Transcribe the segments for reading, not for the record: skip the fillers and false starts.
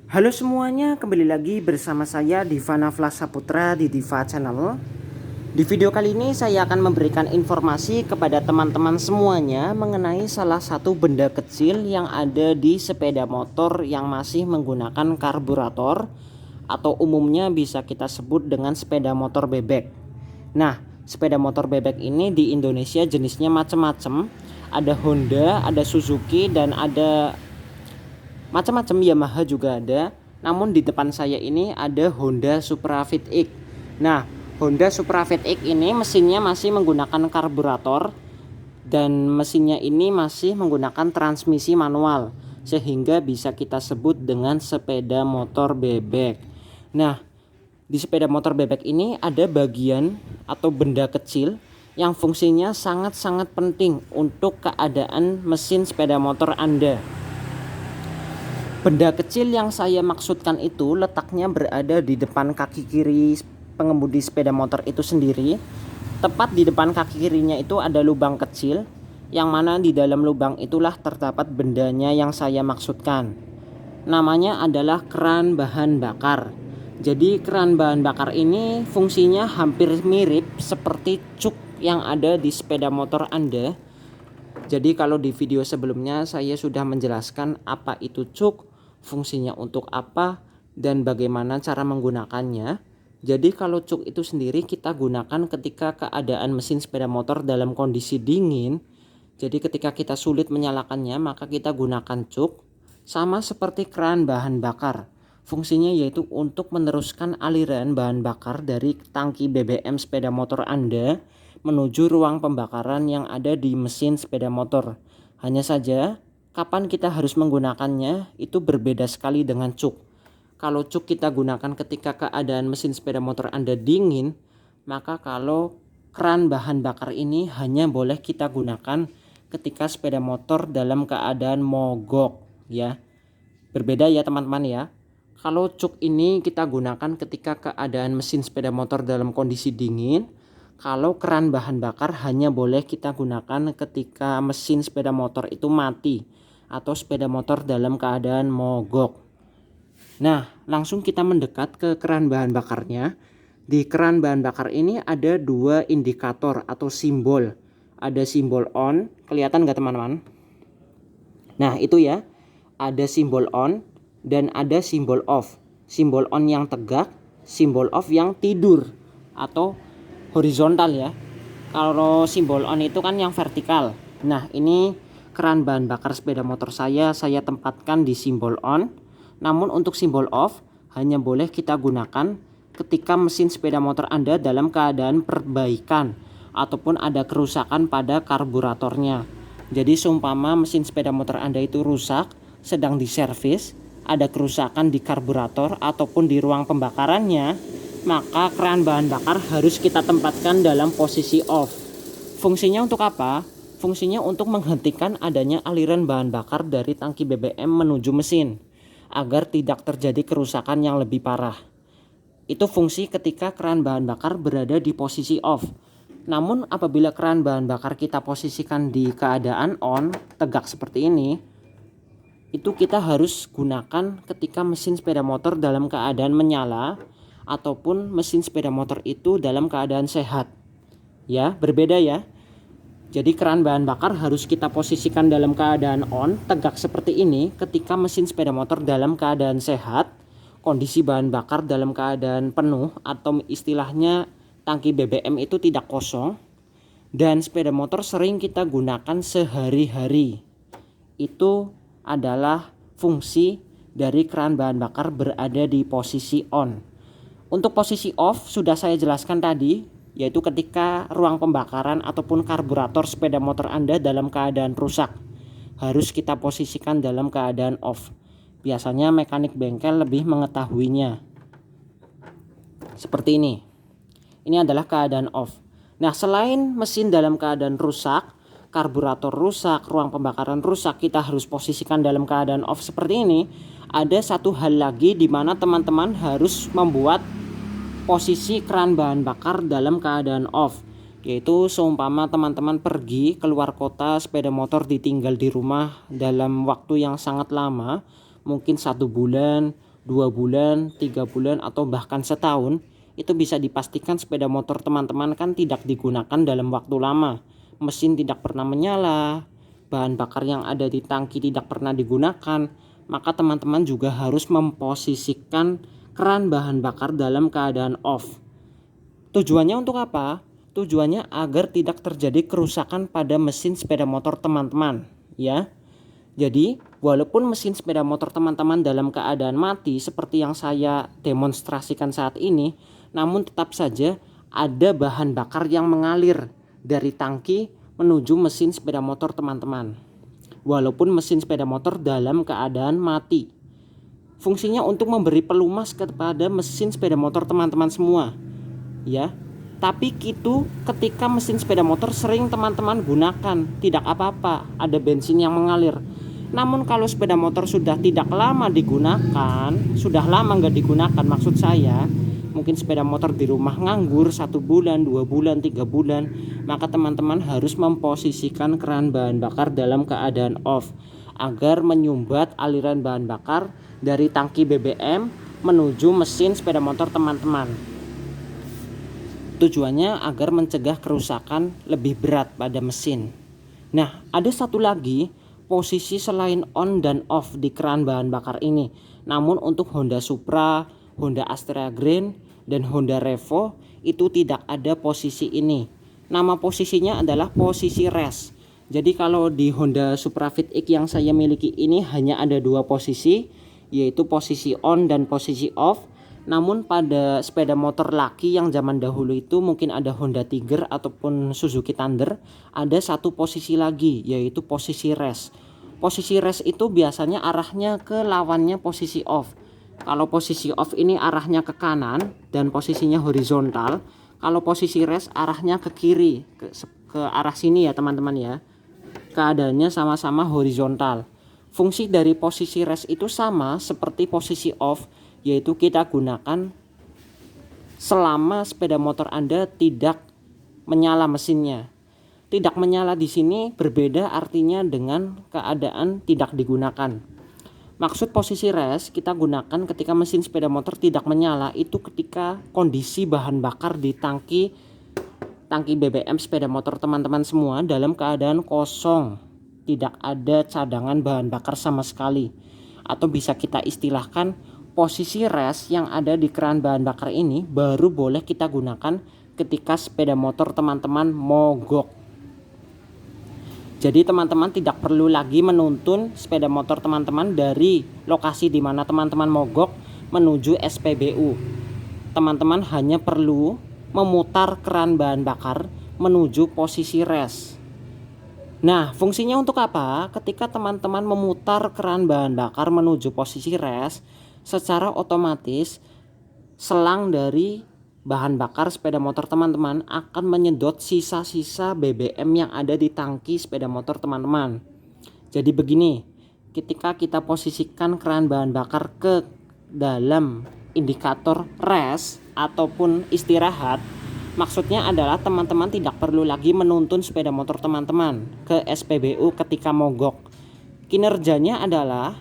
Halo semuanya, kembali lagi bersama saya Diva Nafla Saputra di Diva Channel. Di video kali ini saya akan memberikan informasi kepada teman-teman semuanya mengenai salah satu benda kecil yang ada di sepeda motor yang masih menggunakan karburator atau umumnya bisa kita sebut dengan sepeda motor bebek. Nah, sepeda motor bebek ini di Indonesia jenisnya macam-macam. Ada Honda, ada Suzuki, dan ada macam-macam Yamaha juga ada. Namun di depan saya ini ada Honda Supra Fit X. Nah, Honda Supra Fit X ini mesinnya masih menggunakan karburator dan mesinnya ini masih menggunakan transmisi manual sehingga bisa kita sebut dengan sepeda motor bebek. Nah, di sepeda motor bebek ini ada bagian atau benda kecil yang fungsinya sangat-sangat penting untuk keadaan mesin sepeda motor Anda. Benda kecil yang saya maksudkan itu letaknya berada di depan kaki kiri pengemudi sepeda motor itu sendiri. Tepat di depan kaki kirinya itu ada lubang kecil, yang mana di dalam lubang itulah terdapat bendanya yang saya maksudkan. Namanya adalah keran bahan bakar. Jadi keran bahan bakar ini fungsinya hampir mirip seperti cuk yang ada di sepeda motor Anda. Jadi kalau di video sebelumnya saya sudah menjelaskan apa itu cuk, fungsinya untuk apa, dan bagaimana cara menggunakannya. Jadi kalau cuk itu sendiri kita gunakan ketika keadaan mesin sepeda motor dalam kondisi dingin. Jadi ketika kita sulit menyalakannya maka kita gunakan cuk. Sama seperti keran bahan bakar. Fungsinya yaitu untuk meneruskan aliran bahan bakar dari tangki BBM sepeda motor Anda menuju ruang pembakaran yang ada di mesin sepeda motor. Hanya saja kapan kita harus menggunakannya itu berbeda sekali dengan cuk. Kalau cuk kita gunakan ketika keadaan mesin sepeda motor Anda dingin, maka kalau keran bahan bakar ini hanya boleh kita gunakan ketika sepeda motor dalam keadaan mogok ya. Berbeda ya teman-teman ya. Kalau cuk ini kita gunakan ketika keadaan mesin sepeda motor dalam kondisi dingin. Kalau keran bahan bakar hanya boleh kita gunakan ketika mesin sepeda motor itu mati atau sepeda motor dalam keadaan mogok. Nah, langsung kita mendekat ke keran bahan bakarnya. Di keran bahan bakar ini ada dua indikator atau simbol. Ada simbol on, kelihatan nggak teman-teman? Nah, itu ya. Ada simbol on dan ada simbol off. Simbol on yang tegak, simbol off yang tidur atau horizontal ya. Kalau simbol on itu kan yang vertikal. Nah, ini keran bahan bakar sepeda motor saya tempatkan di simbol on. Namun untuk simbol off hanya boleh kita gunakan ketika mesin sepeda motor Anda dalam keadaan perbaikan ataupun ada kerusakan pada karburatornya. Jadi seumpama mesin sepeda motor Anda itu rusak, sedang diservis, ada kerusakan di karburator ataupun di ruang pembakarannya, maka keran bahan bakar harus kita tempatkan dalam posisi off. Fungsinya untuk apa? Fungsinya untuk menghentikan adanya aliran bahan bakar dari tangki BBM menuju mesin agar tidak terjadi kerusakan yang lebih parah. Itu fungsi ketika keran bahan bakar berada di posisi off. Namun apabila keran bahan bakar kita posisikan di keadaan on, tegak seperti ini, itu kita harus gunakan ketika mesin sepeda motor dalam keadaan menyala ataupun mesin sepeda motor itu dalam keadaan sehat. Ya, berbeda ya. Jadi keran bahan bakar harus kita posisikan dalam keadaan on, tegak seperti ini ketika mesin sepeda motor dalam keadaan sehat, kondisi bahan bakar dalam keadaan penuh atau istilahnya tangki BBM itu tidak kosong, dan sepeda motor sering kita gunakan sehari-hari. Itu adalah fungsi dari keran bahan bakar berada di posisi on. Untuk posisi off sudah saya jelaskan tadi, yaitu ketika ruang pembakaran ataupun karburator sepeda motor Anda dalam keadaan rusak. Harus kita posisikan dalam keadaan off. Biasanya mekanik bengkel lebih mengetahuinya. Seperti ini. Ini adalah keadaan off. Nah, selain mesin dalam keadaan rusak, karburator rusak, ruang pembakaran rusak, kita harus posisikan dalam keadaan off seperti ini. Ada satu hal lagi di mana teman-teman harus membuat posisi keran bahan bakar dalam keadaan off, yaitu seumpama teman-teman pergi keluar kota, sepeda motor ditinggal di rumah dalam waktu yang sangat lama, mungkin 1 bulan, 2 bulan, 3 bulan, atau bahkan setahun, itu bisa dipastikan sepeda motor teman-teman kan tidak digunakan dalam waktu lama. Mesin tidak pernah menyala, bahan bakar yang ada di tangki tidak pernah digunakan, maka teman-teman juga harus memposisikan keran bahan bakar dalam keadaan off. Tujuannya untuk apa? Tujuannya agar tidak terjadi kerusakan pada mesin sepeda motor teman-teman, ya. Jadi, walaupun mesin sepeda motor teman-teman dalam keadaan mati seperti yang saya demonstrasikan saat ini, namun tetap saja ada bahan bakar yang mengalir dari tangki menuju mesin sepeda motor teman-teman. Walaupun mesin sepeda motor dalam keadaan mati. Fungsinya untuk memberi pelumas kepada mesin sepeda motor teman-teman semua, ya. Tapi itu ketika mesin sepeda motor sering teman-teman gunakan, tidak apa-apa, ada bensin yang mengalir. Namun kalau sepeda motor sudah tidak lama digunakan, sudah lama nggak digunakan, maksud saya mungkin sepeda motor di rumah nganggur 1 bulan, 2 bulan, 3 bulan, maka teman-teman harus memposisikan keran bahan bakar dalam keadaan off agar menyumbat aliran bahan bakar dari tangki BBM menuju mesin sepeda motor teman-teman. Tujuannya agar mencegah kerusakan lebih berat pada mesin. Nah, ada satu lagi posisi selain on dan off di keran bahan bakar ini. Namun untuk Honda Supra, Honda Astrea Grand, dan Honda Revo itu tidak ada posisi ini. Nama posisinya adalah posisi rest. Jadi kalau di Honda Supra Fit X yang saya miliki ini hanya ada 2 posisi, yaitu posisi on dan posisi off. Namun pada sepeda motor laki yang zaman dahulu itu mungkin ada Honda Tiger ataupun Suzuki Thunder, ada satu posisi lagi yaitu posisi rest. Posisi rest itu biasanya arahnya ke lawannya posisi off. Kalau posisi off ini arahnya ke kanan dan posisinya horizontal. Kalau posisi rest arahnya ke kiri, ke arah sini ya teman-teman ya. Keadaannya sama-sama horizontal. Fungsi dari posisi rest itu sama seperti posisi off, yaitu kita gunakan selama sepeda motor Anda tidak menyala mesinnya. Tidak menyala di sini berbeda artinya dengan keadaan tidak digunakan. Maksud posisi rest kita gunakan ketika mesin sepeda motor tidak menyala itu ketika kondisi bahan bakar di tangki BBM sepeda motor teman-teman semua dalam keadaan kosong. Tidak ada cadangan bahan bakar sama sekali. Atau bisa kita istilahkan posisi rest yang ada di keran bahan bakar ini baru boleh kita gunakan ketika sepeda motor teman-teman mogok. Jadi teman-teman tidak perlu lagi menuntun sepeda motor teman-teman dari lokasi di mana teman-teman mogok menuju SPBU. Teman-teman hanya perlu memutar keran bahan bakar menuju posisi rest. Nah, fungsinya untuk apa? Ketika teman-teman memutar keran bahan bakar menuju posisi rest, secara otomatis selang dari bahan bakar sepeda motor teman-teman akan menyedot sisa-sisa BBM yang ada di tangki sepeda motor teman-teman. Jadi begini, ketika kita posisikan keran bahan bakar ke dalam indikator rest ataupun istirahat, maksudnya adalah teman-teman tidak perlu lagi menuntun sepeda motor teman-teman ke SPBU ketika mogok. Kinerjanya adalah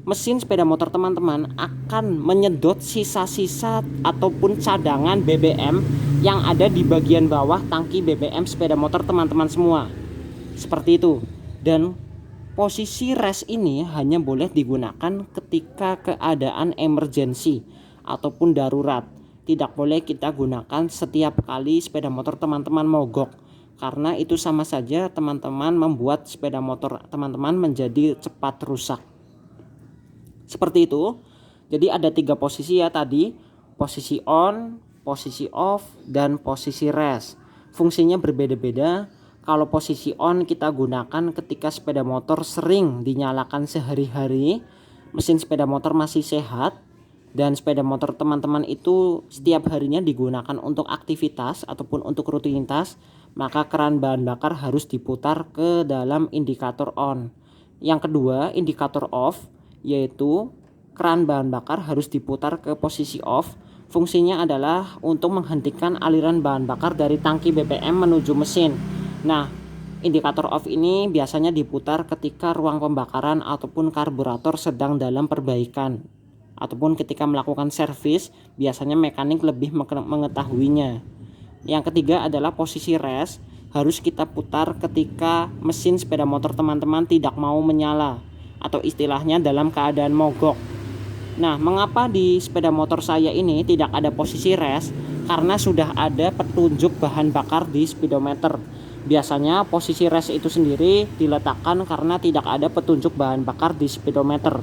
mesin sepeda motor teman-teman akan menyedot sisa-sisa ataupun cadangan BBM yang ada di bagian bawah tangki BBM sepeda motor teman-teman semua. Seperti itu. Dan posisi rest ini hanya boleh digunakan ketika keadaan emergensi ataupun darurat. Tidak boleh kita gunakan setiap kali sepeda motor teman-teman mogok. Karena itu sama saja teman-teman membuat sepeda motor teman-teman menjadi cepat rusak. Seperti itu. Jadi ada 3 posisi ya tadi, posisi on, posisi off, dan posisi rest. Fungsinya berbeda-beda. Kalau posisi on kita gunakan ketika sepeda motor sering dinyalakan sehari-hari, mesin sepeda motor masih sehat, dan sepeda motor teman-teman itu setiap harinya digunakan untuk aktivitas ataupun untuk rutinitas, maka keran bahan bakar harus diputar ke dalam indikator on. Yang kedua, indikator off, yaitu keran bahan bakar harus diputar ke posisi off. Fungsinya adalah untuk menghentikan aliran bahan bakar dari tangki BBM menuju mesin. Nah, indikator off ini biasanya diputar ketika ruang pembakaran ataupun karburator sedang dalam perbaikan. ataupun ketika melakukan servis, biasanya mekanik lebih mengetahuinya. Yang ketiga adalah posisi rest, harus kita putar ketika mesin sepeda motor teman-teman tidak mau menyala atau istilahnya dalam keadaan mogok. Nah, mengapa di sepeda motor saya ini tidak ada posisi rest? Karena sudah ada petunjuk bahan bakar di speedometer. Biasanya posisi rest itu sendiri diletakkan karena tidak ada petunjuk bahan bakar di speedometer.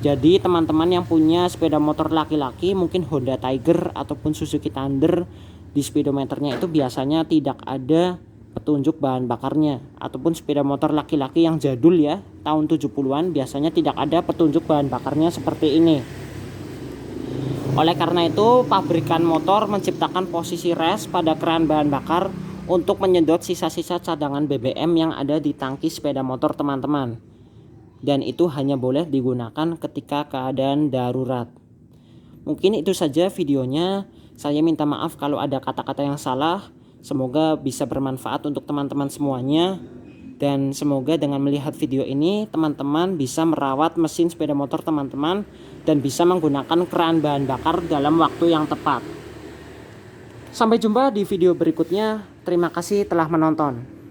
Jadi teman-teman yang punya sepeda motor laki-laki, mungkin Honda Tiger ataupun Suzuki Thunder, di speedometernya itu biasanya tidak ada petunjuk bahan bakarnya. Ataupun sepeda motor laki-laki yang jadul ya, tahun 70-an, biasanya tidak ada petunjuk bahan bakarnya seperti ini. Oleh karena itu, pabrikan motor menciptakan posisi rest pada keran bahan bakar untuk menyedot sisa-sisa cadangan BBM yang ada di tangki sepeda motor teman-teman. Dan itu hanya boleh digunakan ketika keadaan darurat. Mungkin itu saja videonya. Saya minta maaf kalau ada kata-kata yang salah. Semoga bisa bermanfaat untuk teman-teman semuanya. Dan semoga dengan melihat video ini teman-teman bisa merawat mesin sepeda motor teman-teman dan bisa menggunakan keran bahan bakar dalam waktu yang tepat. Sampai jumpa di video berikutnya. Terima kasih telah menonton.